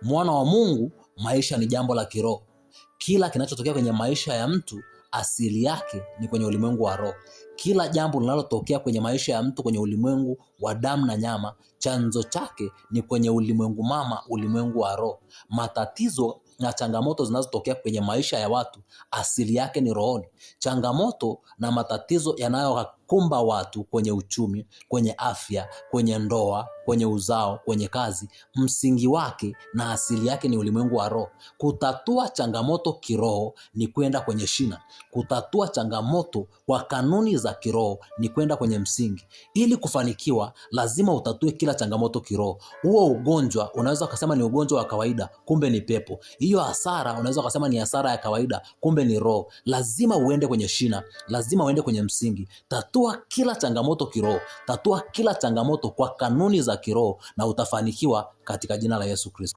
mwana wa Mungu, maisha ni jambo la kiroho. Kila kinachotokea kwenye maisha ya mtu asili yake ni kwenye ulimwengu wa roho. Kila jambo linalotokea kwenye maisha ya mtu kwenye ulimwengu wa damu na nyama, chanzo chake ni kwenye ulimwengu mama, ulimwengu wa roho. Matatizo na changamoto zinazotokea kwenye maisha ya watu asili yake ni rohoni. Changamoto na matatizo yanayokumba watu kwenye uchumi, kwenye afya, kwenye ndoa, kwenye uzao, kwenye kazi, msingi wake na asili yake ni ulimwengu wa roho. Kutatua changamoto kiroho ni kwenda kwenye shina. Kutatua changamoto kwa kanuni za kiroho ni kwenda kwenye msingi. Ili kufanikiwa lazima utatue kila changamoto kiroho. Huo ugonjwa unaweza kusema ni ugonjwa wa kawaida, kumbe ni pepo. Hiyo hasara unaweza kusema ni hasara ya kawaida, kumbe ni roho. Lazima uende kwenye shina, lazima uende kwenye msingi. Tatua kila changamoto kiroho, tatua kila changamoto kwa kanuni za kiroho na utafanikiwa katika jina la Yesu Kristo.